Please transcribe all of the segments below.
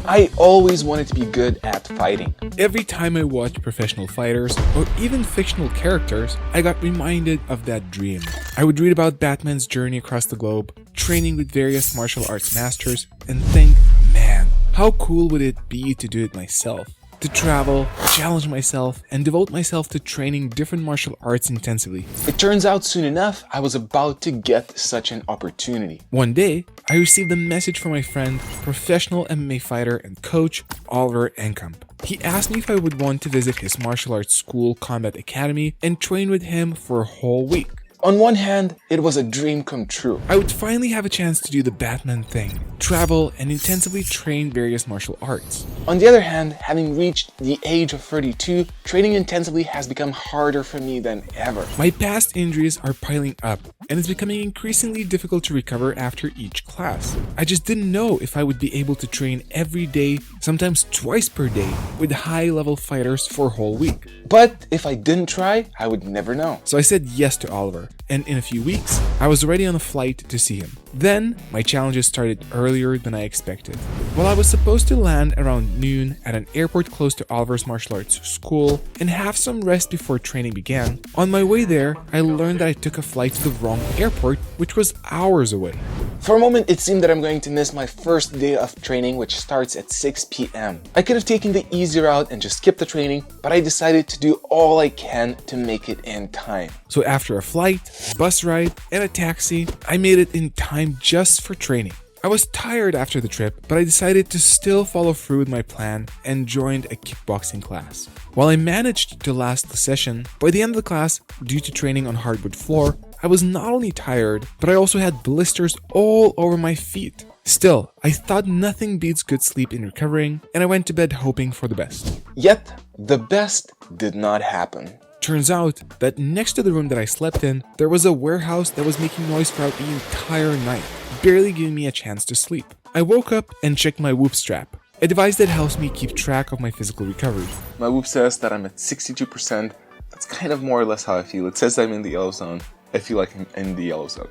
I always wanted to be good at fighting. Every time I watched professional fighters or even fictional characters, I got reminded of that dream. I would read about Batman's journey across the globe, training with various martial arts masters, and think, man, how cool would it be to do it myself? To travel, challenge myself, and devote myself to training different martial arts intensively. It turns out soon enough, I was about to get such an opportunity. One day, I received a message from my friend, professional MMA fighter and coach, Oliver Enkamp. He asked me if I would want to visit his martial arts school combat academy and train with him for a whole week. On one hand, it was a dream come true. I would finally have a chance to do the Batman thing, travel and intensively train various martial arts. On the other hand, having reached the age of 32, training intensively has become harder for me than ever. My past injuries are piling up, and it's becoming increasingly difficult to recover after each class. I just didn't know if I would be able to train every day, sometimes twice per day, with high-level fighters for a whole week. But if I didn't try, I would never know. So I said yes to Oliver, and in a few weeks, I was already on a flight to see him. Then, my challenges started earlier than I expected. While I was supposed to land around noon at an airport close to Oliver's martial arts school and have some rest before training began, on my way there, I learned that I took a flight to the wrong airport, which was hours away. For a moment, it seemed that I'm going to miss my first day of training, which starts at 6 p.m. I could have taken the easy route and just skipped the training, but I decided to do all I can to make it in time. So after a flight, bus ride, and a taxi, I made it in time just for training. I was tired after the trip, but I decided to still follow through with my plan and joined a kickboxing class. While I managed to last the session, by the end of the class, due to training on hardwood floor, I was not only tired, but I also had blisters all over my feet. Still, I thought nothing beats good sleep in recovering, and I went to bed hoping for the best. Yet, the best did not happen. Turns out that next to the room that I slept in, there was a warehouse that was making noise throughout the entire night, barely giving me a chance to sleep. I woke up and checked my whoop strap, a device that helps me keep track of my physical recovery. My whoop says that I'm at 62%. That's kind of more or less how I feel. It says I'm in the yellow zone. I feel like I'm in the yellow zone.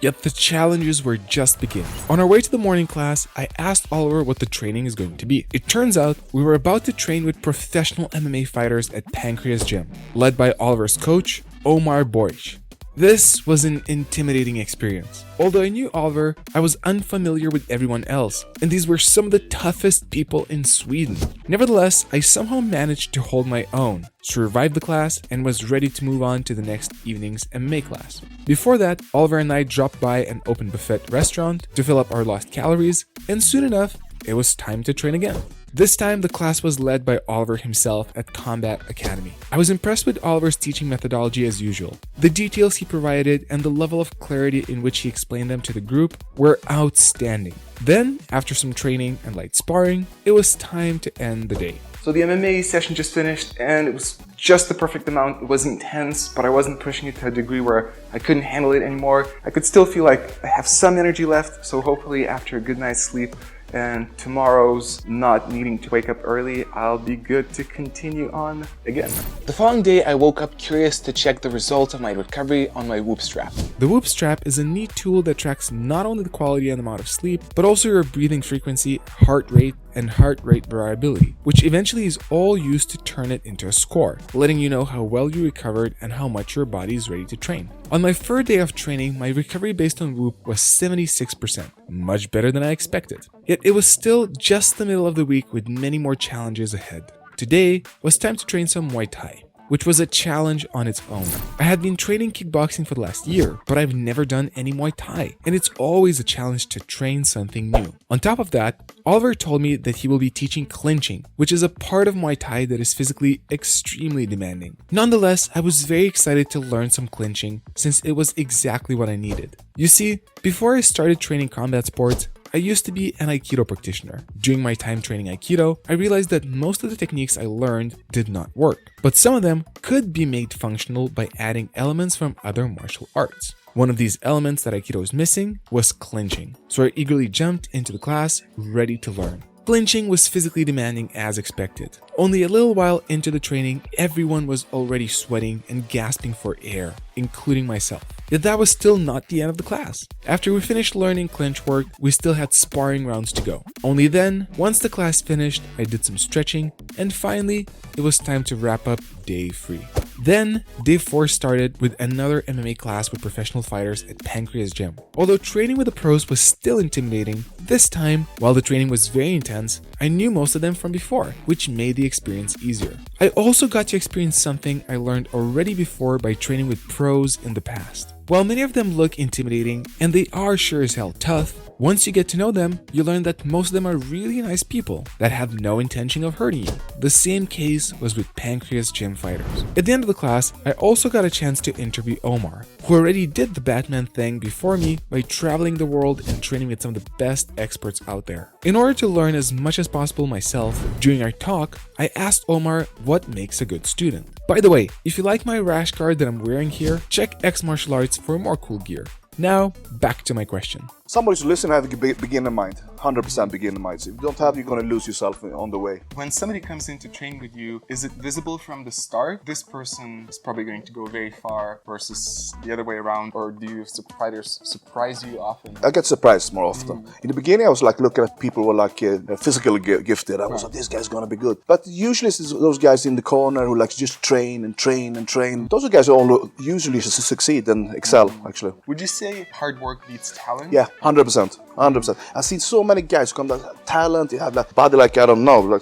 Yet the challenges were just beginning. On our way to the morning class, I asked Oliver what the training is going to be. It turns out we were about to train with professional MMA fighters at Pancreas Gym, led by Oliver's coach, Omar Boych. This was an intimidating experience. Although I knew Oliver, I was unfamiliar with everyone else, and these were some of the toughest people in Sweden. Nevertheless, I somehow managed to hold my own, survived the class, and was ready to move on to the next evening's MMA class. Before that, Oliver and I dropped by an open buffet restaurant to fill up our lost calories, and soon enough, it was time to train again. This time, the class was led by Oliver himself at Combat Academy. I was impressed with Oliver's teaching methodology as usual. The details he provided and the level of clarity in which he explained them to the group were outstanding. Then, after some training and light sparring, it was time to end the day. So the MMA session just finished and it was just the perfect amount. It was intense, but I wasn't pushing it to a degree where I couldn't handle it anymore. I could still feel like I have some energy left, so hopefully after a good night's sleep and tomorrow's not needing to wake up early, I'll be good to continue on again. The following day, I woke up curious to check the results of my recovery on my whoop strap. The whoop strap is a neat tool that tracks not only the quality and amount of sleep, but also your breathing frequency, heart rate, and heart rate variability, which eventually is all used to turn it into a score, letting you know how well you recovered and how much your body is ready to train. On my third day of training, my recovery based on Whoop was 76%, much better than I expected. Yet it was still just the middle of the week with many more challenges ahead. Today was time to train some Muay Thai, which was a challenge on its own. I had been training kickboxing for the last year, but I've never done any Muay Thai, and it's always a challenge to train something new. On top of that, Oliver told me that he will be teaching clinching, which is a part of Muay Thai that is physically extremely demanding. Nonetheless, I was very excited to learn some clinching since it was exactly what I needed. You see, before I started training combat sports, I used to be an Aikido practitioner. During my time training Aikido, I realized that most of the techniques I learned did not work, but some of them could be made functional by adding elements from other martial arts. One of these elements that Aikido was missing was clinching, so I eagerly jumped into the class, ready to learn. Clinching was physically demanding as expected. Only a little while into the training, everyone was already sweating and gasping for air, including myself. Yet that was still not the end of the class. After we finished learning clinch work, we still had sparring rounds to go. Only then, once the class finished, I did some stretching, and finally, it was time to wrap up day 3. Then, day 4 started with another MMA class with professional fighters at Pancreas Gym. Although training with the pros was still intimidating, this time, while the training was very intense, I knew most of them from before, which made the experience easier. I also got to experience something I learned already before by training with pros in the past. While many of them look intimidating, and they are sure as hell tough, once you get to know them, you learn that most of them are really nice people that have no intention of hurting you. The same case was with Pancreas Gym fighters. At the end of the class, I also got a chance to interview Omar, who already did the Batman thing before me by traveling the world and training with some of the best experts out there. In order to learn as much as possible myself, during our talk, I asked Omar what makes a good student. By the way, if you like my rash guard that I'm wearing here, check X Martial Arts for more cool gear. Now, back to my question. Somebody should listen and have a beginner mind. 100% beginner mind. So if you don't have, you're going to lose yourself on the way. When somebody comes in to train with you, is it visible from the start? This person is probably going to go very far versus the other way around, or do you fighters surprise you often? I get surprised more often. In the beginning, I was like looking at people who were like physically gifted. I was like, this guy's going to be good. But usually it's those guys in the corner who like just train and train and train. Those are guys who all usually succeed and excel, actually. Would you say hard work beats talent? Yeah, 100%. 100%. I've seen so many guys who come like talent, you have like body like, I don't know, like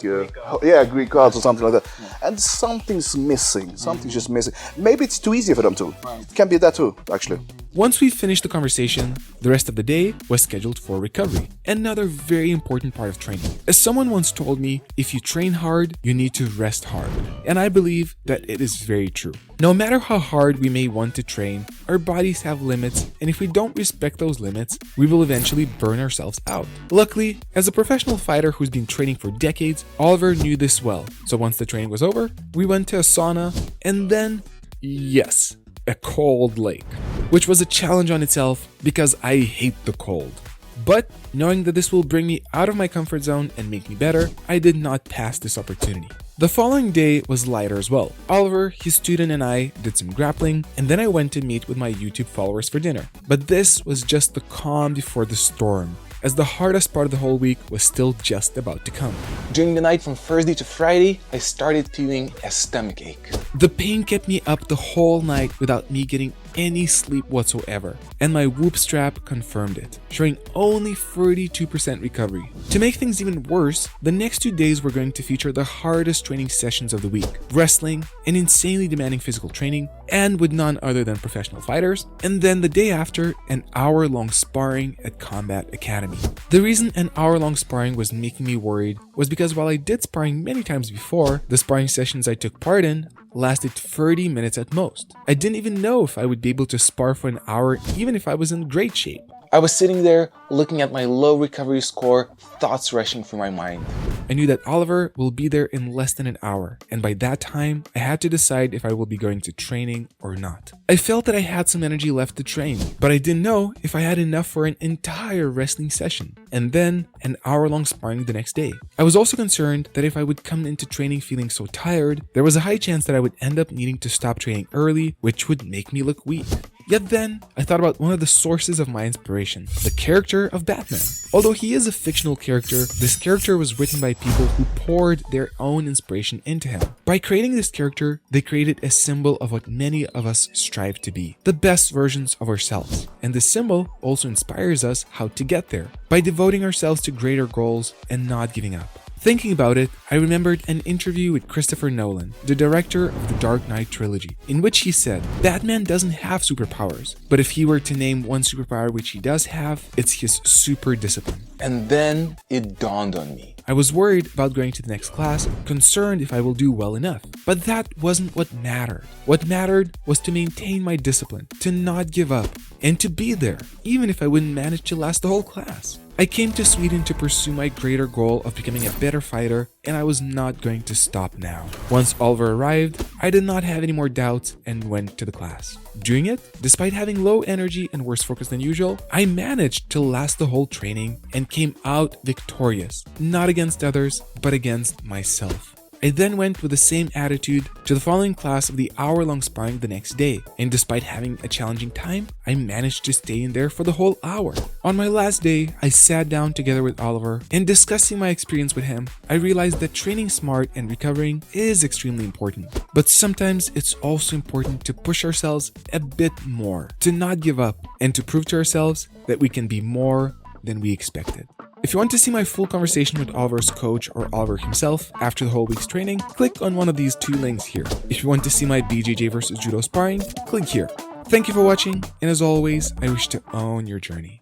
Greek gods or something like that. And something's missing. Something's just missing. Maybe it's too easy for them too. It can be that too, actually. Once we finished the conversation, the rest of the day was scheduled for recovery, another very important part of training. As someone once told me, if you train hard, you need to rest hard. And I believe that it is very true. No matter how hard we may want to train, our bodies have limits, and if we don't respect those limits, we will eventually burn ourselves out. Luckily, as a professional fighter who's been training for decades, Oliver knew this well. So once the training was over, we went to a sauna, and then, yes, a cold lake, which was a challenge on itself because I hate the cold. But knowing that this will bring me out of my comfort zone and make me better, I did not pass this opportunity. The following day was lighter as well. Oliver, his student, and I did some grappling, and then I went to meet with my YouTube followers for dinner. But this was just the calm before the storm, as the hardest part of the whole week was still just about to come. During the night from Thursday to Friday, I started feeling a stomach ache. The pain kept me up the whole night without me getting any sleep whatsoever, and my Whoop strap confirmed it, showing only 32% recovery. To make things even worse, the next 2 days were going to feature the hardest training sessions of the week, wrestling, and insanely demanding physical training, and with none other than professional fighters, and then the day after, an hour-long sparring at Combat Academy. The reason an hour-long sparring was making me worried was because while I did sparring many times before, the sparring sessions I took part in lasted 30 minutes at most. I didn't even know if I would be able to spar for an hour even if I was in great shape. I was sitting there looking at my low recovery score, thoughts rushing through my mind. I knew that Oliver will be there in less than an hour, and by that time, I had to decide if I will be going to training or not. I felt that I had some energy left to train, but I didn't know if I had enough for an entire wrestling session, and then an hour-long sparring the next day. I was also concerned that if I would come into training feeling so tired, there was a high chance that I would end up needing to stop training early, which would make me look weak. Yet then, I thought about one of the sources of my inspiration, the character of Batman. Although he is a fictional character, this character was written by people who poured their own inspiration into him. By creating this character, they created a symbol of what many of us strive to be, the best versions of ourselves. And this symbol also inspires us how to get there, by devoting ourselves to greater goals and not giving up. Thinking about it, I remembered an interview with Christopher Nolan, the director of the Dark Knight trilogy, in which he said, Batman doesn't have superpowers, but if he were to name one superpower which he does have, it's his super discipline. And then it dawned on me. I was worried about going to the next class, concerned if I will do well enough. But that wasn't what mattered. What mattered was to maintain my discipline, to not give up, and to be there, even if I wouldn't manage to last the whole class. I came to Sweden to pursue my greater goal of becoming a better fighter, and I was not going to stop now. Once Oliver arrived, I did not have any more doubts and went to the class. During it, despite having low energy and worse focus than usual, I managed to last the whole training and came out victorious, not against others, but against myself. I then went with the same attitude to the following class of the hour-long sparring the next day, and despite having a challenging time, I managed to stay in there for the whole hour. On my last day, I sat down together with Oliver, and discussing my experience with him, I realized that training smart and recovering is extremely important. But sometimes it's also important to push ourselves a bit more, to not give up, and to prove to ourselves that we can be more than we expected. If you want to see my full conversation with Oliver's coach or Oliver himself after the whole week's training, click on one of these two links here. If you want to see my BJJ versus Judo sparring, click here. Thank you for watching, and as always, I wish to own your journey.